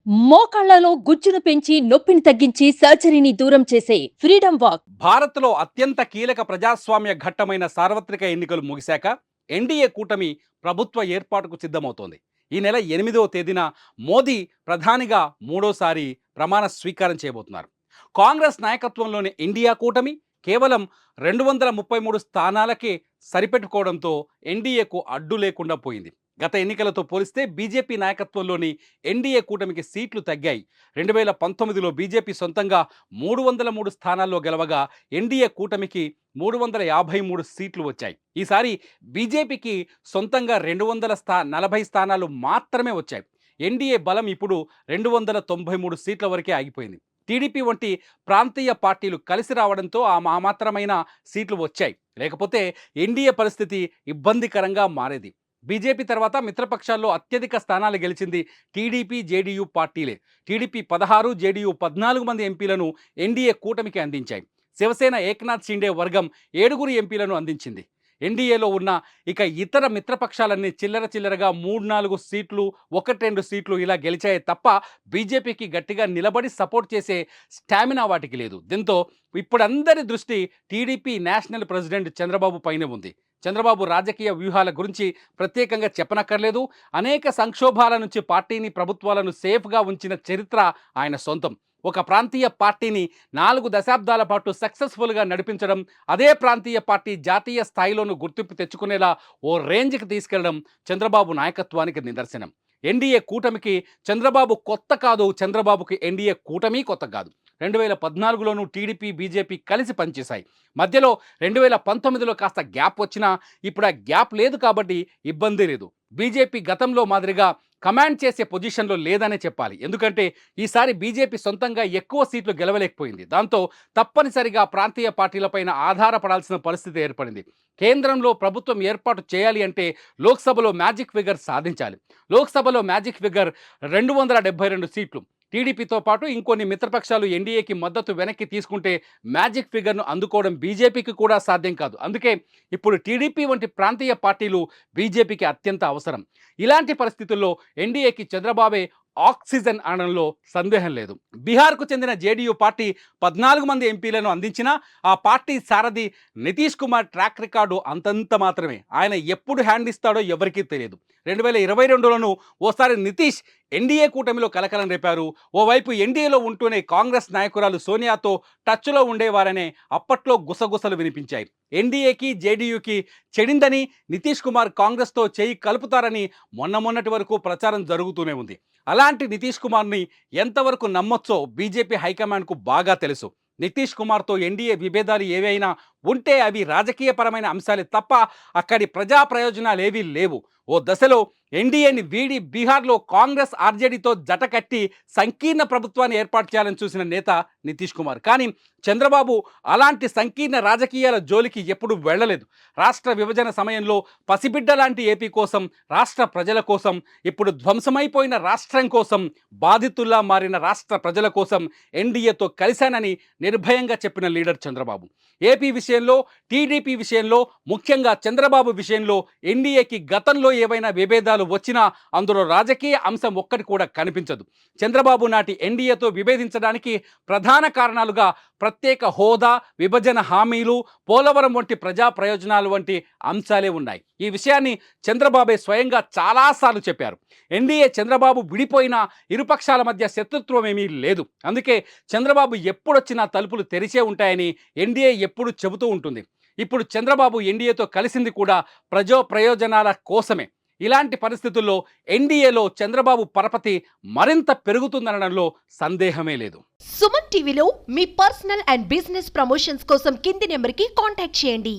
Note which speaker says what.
Speaker 1: మోకాళ్లలో గుజ్జును పెంచి నొప్పిని తగ్గించి సర్జరీని దూరం చేసే ఫ్రీడమ్ వాక్.
Speaker 2: భారత్లో అత్యంత కీలక ప్రజాస్వామ్య ఘట్టమైన సార్వత్రిక ఎన్నికలు ముగిశాక ఎన్డీఏ కూటమి ప్రభుత్వ ఏర్పాటుకు సిద్ధమవుతోంది. ఈ నెల 8వ తేదీన మోదీ ప్రధానిగా మూడోసారి ప్రమాణ స్వీకారం చేయబోతున్నారు. కాంగ్రెస్ నాయకత్వంలోని ఇండియా కూటమి కేవలం 233 స్థానాలకే సరిపెట్టుకోవడంతో ఎన్డీఏకు అడ్డు లేకుండా పోయింది. గత ఎన్నికలతో పోలిస్తే బీజేపీ నాయకత్వంలోని ఎన్డీఏ కూటమికి సీట్లు తగ్గాయి. 2019లో బీజేపీ సొంతంగా 303 స్థానాల్లో గెలవగా ఎన్డీఏ కూటమికి 353 సీట్లు వచ్చాయి. ఈసారి బీజేపీకి సొంతంగా 240 స్థానాలు మాత్రమే వచ్చాయి. ఎన్డీఏ బలం ఇప్పుడు 293 సీట్ల వరకే ఆగిపోయింది. టీడీపీ వంటి ప్రాంతీయ పార్టీలు కలిసి రావడంతో ఆ మాత్రమైన సీట్లు వచ్చాయి. లేకపోతే ఎన్డీఏ పరిస్థితి ఇబ్బందికరంగా మారేది. బీజేపీ తర్వాత మిత్రపక్షాల్లో అత్యధిక స్థానాలు గెలిచింది టీడీపీ, జేడీయూ పార్టీలే. టీడీపీ 16, జేడీయూ 14 మంది ఎంపీలను ఎన్డీఏ కూటమికి అందించాయి. శివసేన ఏక్నాథ్ షిండే వర్గం 7 ఎంపీలను అందించింది. ఎన్డీఏలో ఉన్న ఇతర మిత్రపక్షాలన్నీ చిల్లరగా 3-4 సీట్లు, 1-2 సీట్లు ఇలా గెలిచాయే తప్ప బీజేపీకి గట్టిగా నిలబడి సపోర్ట్ చేసే స్టామినా వాటికి లేదు. దీంతో ఇప్పుడందరి దృష్టి టీడీపీ నేషనల్ ప్రెసిడెంట్ చంద్రబాబు పైనే ఉంది. చంద్రబాబు రాజకీయ వ్యూహాల గురించి ప్రత్యేకంగా చెప్పనక్కర్లేదు. అనేక సంక్షోభాల నుంచి పార్టీని, ప్రభుత్వాలను సేఫ్గా ఉంచిన చరిత్ర ఆయన సొంతం. ఒక ప్రాంతీయ పార్టీని 4 దశాబ్దాల పాటు సక్సెస్ఫుల్గా నడిపించడం, అదే ప్రాంతీయ పార్టీ జాతీయ స్థాయిలోనూ గుర్తింపు తెచ్చుకునేలా ఓ రేంజ్కి తీసుకెళ్లడం చంద్రబాబు నాయకత్వానికి నిదర్శనం. ఎన్డీఏ కూటమికి చంద్రబాబు కొత్త కాదు, చంద్రబాబుకి ఎన్డీఏ కూటమి కొత్త కాదు. 2014లోనూ టీడీపీ, బీజేపీ కలిసి పనిచేశాయి. మధ్యలో 2019లో కాస్త గ్యాప్ వచ్చినా ఇప్పుడు ఆ గ్యాప్ లేదు కాబట్టి ఇబ్బంది లేదు. బీజేపీ గతంలో మాదిరిగా కమాండ్ చేసే పొజిషన్లో లేదనే చెప్పాలి. ఎందుకంటే ఈసారి బీజేపీ సొంతంగా ఎక్కువ సీట్లు గెలవలేకపోయింది. దాంతో తప్పనిసరిగా ప్రాంతీయ పార్టీలపైన ఆధారపడాల్సిన పరిస్థితి ఏర్పడింది. కేంద్రంలో ప్రభుత్వం ఏర్పాటు చేయాలి అంటే లోక్సభలో మ్యాజిక్ ఫిగర్ సాధించాలి. లోక్సభలో మ్యాజిక్ ఫిగర్ 272 సీట్లు. టీడీపీతో పాటు ఇంకొన్ని మిత్రపక్షాలు ఎన్డీఏకి మద్దతు వెనక్కి తీసుకుంటే మ్యాజిక్ ఫిగర్ను అందుకోవడం బీజేపీకి కూడా సాధ్యం కాదు. అందుకే ఇప్పుడు టీడీపీ వంటి ప్రాంతీయ పార్టీలు బీజేపీకి అత్యంత అవసరం. ఇలాంటి పరిస్థితుల్లో ఎన్డీఏకి చంద్రబాబే ఆక్సిజన్ అనడంలో సందేహం లేదు. బీహార్కు చెందిన జేడీయూ పార్టీ 14 మంది ఎంపీలను అందించినా ఆ పార్టీ సారథి నితీష్ కుమార్ ట్రాక్ రికార్డు అంతంత మాత్రమే. ఆయన ఎప్పుడు హ్యాండ్ ఇస్తాడో ఎవరికీ తెలియదు. 2022లోనూ ఓసారి నితీష్ ఎన్డీఏ కూటమిలో కలకలం రేపారు. ఓవైపు ఎన్డీఏలో ఉంటూనే కాంగ్రెస్ నాయకురాలు సోనియాతో టచ్లో ఉండేవారనే అప్పట్లో గుసగుసలు వినిపించాయి. ఎన్డీఏకి, జేడీయూకి చెడిందని, నితీష్ కుమార్ కాంగ్రెస్తో చేయి కలుపుతారని మొన్నటి వరకు ప్రచారం జరుగుతూనే ఉంది. అలాంటి నితీష్ కుమార్ని ఎంతవరకు నమ్మొచ్చో బీజేపీ హైకమాండ్కు బాగా తెలుసు. నితీష్ కుమార్తో ఎన్డీఏ విభేదాలు ఏవైనా ఉంటే అవి రాజకీయపరమైన అంశాలే తప్ప అక్కడి ప్రజా ప్రయోజనాలు ఏవీ లేవు. ఓ దశలో ఎన్డీఏని వీడి బీహార్లో కాంగ్రెస్, ఆర్జేడీతో జట కట్టి సంకీర్ణ ప్రభుత్వాన్ని ఏర్పాటు చేయాలని చూసిన నేత నితీష్ కుమార్. కానీ చంద్రబాబు అలాంటి సంకీర్ణ రాజకీయాల జోలికి ఎప్పుడు వెళ్ళలేదు. రాష్ట్ర విభజన సమయంలో పసిబిడ్డ లాంటి ఏపీ కోసం, రాష్ట్ర ప్రజల కోసం, ఇప్పుడు ధ్వంసమైపోయిన రాష్ట్రం కోసం, బాధితుల్లా మారిన రాష్ట్ర ప్రజల కోసం ఎన్డీఏతో కలిశానని నిర్భయంగా చెప్పిన లీడర్ చంద్రబాబు. ఏపీ విషయంలో, టీడీపీ విషయంలో, ముఖ్యంగా చంద్రబాబు విషయంలో ఎన్డీఏకి గతంలో ఏవైనా విభేదాలు వచ్చినా అందులో రాజకీయ అంశం ఒక్కటి కూడా కనిపించదు. చంద్రబాబు నాటి ఎన్డీఏతో విభేదించడానికి ప్రధాన కారణాలుగా ప్రత్యేక హోదా, విభజన హామీలు, పోలవరం వంటి ప్రజా ప్రయోజనాలు వంటి అంశాలే ఉన్నాయి. ఈ విషయాన్ని చంద్రబాబే స్వయంగా చాలాసార్లు చెప్పారు. ఎన్డీఏ చంద్రబాబు విడిపోయినా ఇరుపక్షాల మధ్య శత్రుత్వం ఏమీ లేదు. అందుకే చంద్రబాబు ఎప్పుడొచ్చినా తలుపులు తెరిచే ఉంటాయని ఎన్డీఏ ఎప్పుడు చెబుతూ ఉంటుంది. ఇప్పుడు చంద్రబాబు ఎన్డీఏతో కలిసింది కూడా ప్రయోజనాల కోసమే. ఇలాంటి పరిస్థితుల్లో ఎన్డీఏలో చంద్రబాబు పరపతి మరింత పెరుగుతుందనడంలో సందేహమే లేదు.
Speaker 3: సుమన్ టీవీలో మీ పర్సనల్ అండ్ బిజినెస్ ప్రమోషన్స్ కోసం కింది నెంబర్కి కాంటాక్ట్ చేయండి.